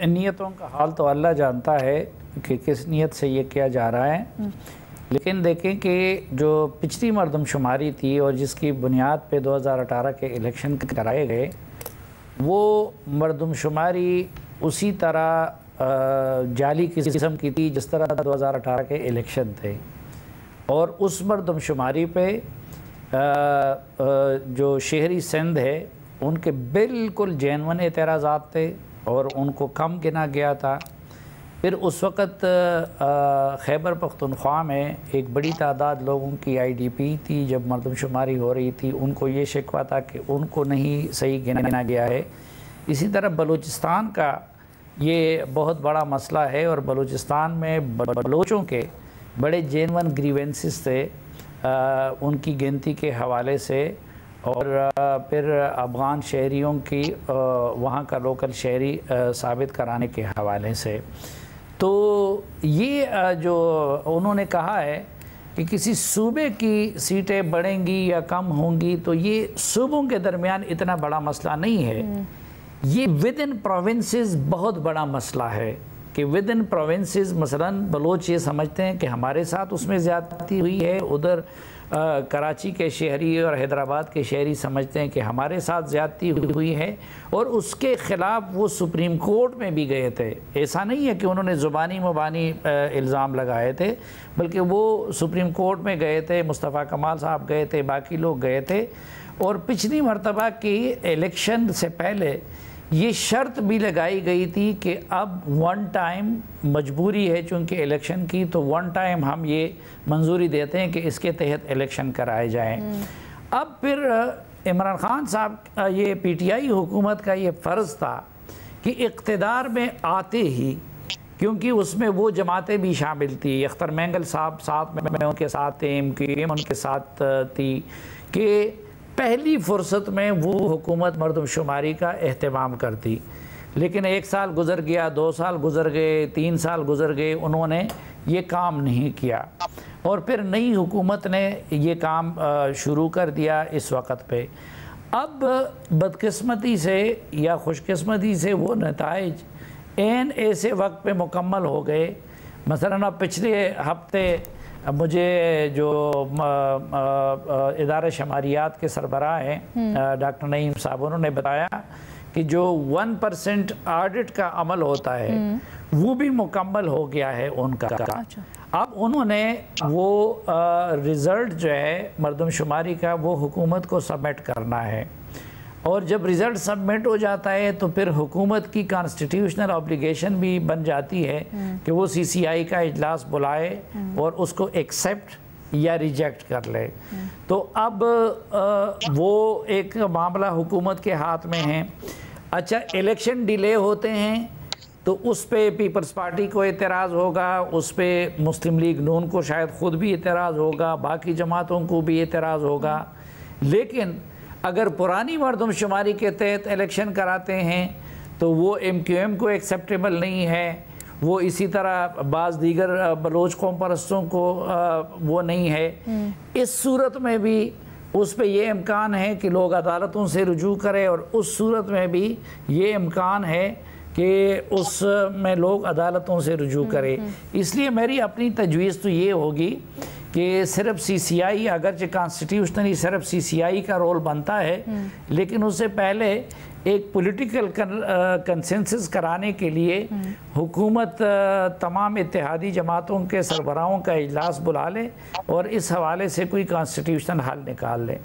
نیتوں کا حال تو اللہ جانتا ہے کہ کس نیت سے یہ کیا جا رہا ہے، لیکن دیکھیں کہ جو پچھلی مردم شماری تھی اور جس کی بنیاد پہ 2018 کے الیکشن کرائے گئے، وہ مردم شماری اسی طرح جعلی قسم کی تھی جس طرح 2018 کے الیکشن تھے، اور اس مردم شماری پہ جو شہری سندھ ہے ان کے بالکل جینون اعتراضات تھے اور ان کو کم گنا گیا تھا۔ پھر اس وقت خیبر پختونخوا میں ایک بڑی تعداد لوگوں کی IDP تھی، جب مردم شماری ہو رہی تھی ان کو یہ شکوہ تھا کہ ان کو نہیں صحیح گنا گیا ہے۔ اسی طرح بلوچستان کا یہ بہت بڑا مسئلہ ہے، اور بلوچستان میں بلوچوں کے بڑے جینون گریونسز تھے ان کی گنتی کے حوالے سے، اور پھر افغان شہریوں کی وہاں کا لوکل شہری ثابت کرانے کے حوالے سے۔ تو یہ جو انہوں نے کہا ہے کہ کسی صوبے کی سیٹیں بڑھیں گی یا کم ہوں گی، تو یہ صوبوں کے درمیان اتنا بڑا مسئلہ نہیں ہے، یہ ود ان پروونسز بہت بڑا مسئلہ ہے کہ ود ان پروونسز مثلاً بلوچ یہ سمجھتے ہیں کہ ہمارے ساتھ اس میں زیادتی ہوئی ہے، ادھر کراچی کے شہری اور حیدرآباد کے شہری سمجھتے ہیں کہ ہمارے ساتھ زیادتی ہوئی ہے، اور اس کے خلاف وہ سپریم کورٹ میں بھی گئے تھے۔ ایسا نہیں ہے کہ انہوں نے زبانی مبانی الزام لگائے تھے، بلکہ وہ سپریم کورٹ میں گئے تھے، مصطفیٰ کمال صاحب گئے تھے، باقی لوگ گئے تھے، اور پچھلی مرتبہ کی الیکشن سے پہلے یہ شرط بھی لگائی گئی تھی کہ اب ون ٹائم مجبوری ہے چونکہ الیکشن کی، تو ون ٹائم ہم یہ منظوری دیتے ہیں کہ اس کے تحت الیکشن کرائے جائیں۔ اب پھر عمران خان صاحب یہ PTI حکومت کا یہ فرض تھا کہ اقتدار میں آتے ہی، کیونکہ اس میں وہ جماعتیں بھی شامل تھی، اختر مینگل صاحب ساتھ میں ان کے ساتھ تھے، MQM ان کے ساتھ تھی، کہ پہلی فرصت میں وہ حکومت مردم شماری کا اہتمام کرتی۔ لیکن 1 سال گزر گیا، 2 سال گزر گئے، 3 سال گزر گئے، انہوں نے یہ کام نہیں کیا، اور پھر نئی حکومت نے یہ کام شروع کر دیا اس وقت پہ۔ اب بدقسمتی سے یا خوش قسمتی سے وہ نتائج ایسے وقت پہ مکمل ہو گئے۔ مثلاً اب پچھلے ہفتے مجھے جو ادارہ شماریات کے سربراہ ہیں ڈاکٹر نعیم صاحب، انہوں نے بتایا کہ جو 1% آڈٹ کا عمل ہوتا ہے وہ بھی مکمل ہو گیا ہے ان کا۔ اب انہوں نے وہ رزلٹ جو ہے مردم شماری کا وہ حکومت کو سبمٹ کرنا ہے، اور جب رزلٹ سبمٹ ہو جاتا ہے تو پھر حکومت کی کانسٹیٹیوشنل آبلیگیشن بھی بن جاتی ہے کہ وہ CCI کا اجلاس بلائے اور اس کو ایکسیپٹ یا ریجیکٹ کر لے۔ تو اب وہ ایک معاملہ حکومت کے ہاتھ میں ہے۔ اچھا، الیکشن ڈیلے ہوتے ہیں تو اس پہ پیپلز پارٹی کو اعتراض ہوگا، اس پہ مسلم لیگ نون کو شاید خود بھی اعتراض ہوگا، باقی جماعتوں کو بھی اعتراض ہوگا، لیکن اگر پرانی مردم شماری کے تحت الیکشن کراتے ہیں تو وہ MQM کو ایکسیپٹیبل نہیں ہے، وہ اسی طرح بعض دیگر بلوچ قوم پرستوں کو وہ نہیں ہے۔ اس صورت میں بھی اس پہ یہ امکان ہے کہ لوگ عدالتوں سے رجوع کریں، اور اس صورت میں بھی یہ امکان ہے کہ اس میں لوگ عدالتوں سے رجوع کریں۔ اس لیے میری اپنی تجویز تو یہ ہوگی کہ صرف CCI، اگرچہ کانسٹیٹیوشنلی صرف CCI کا رول بنتا ہے، لیکن اس سے پہلے ایک پولیٹیکل کنسنسس کرانے کے لیے حکومت تمام اتحادی جماعتوں کے سربراہوں کا اجلاس بلا لے اور اس حوالے سے کوئی کانسٹیٹیوشنل حل نکال لے۔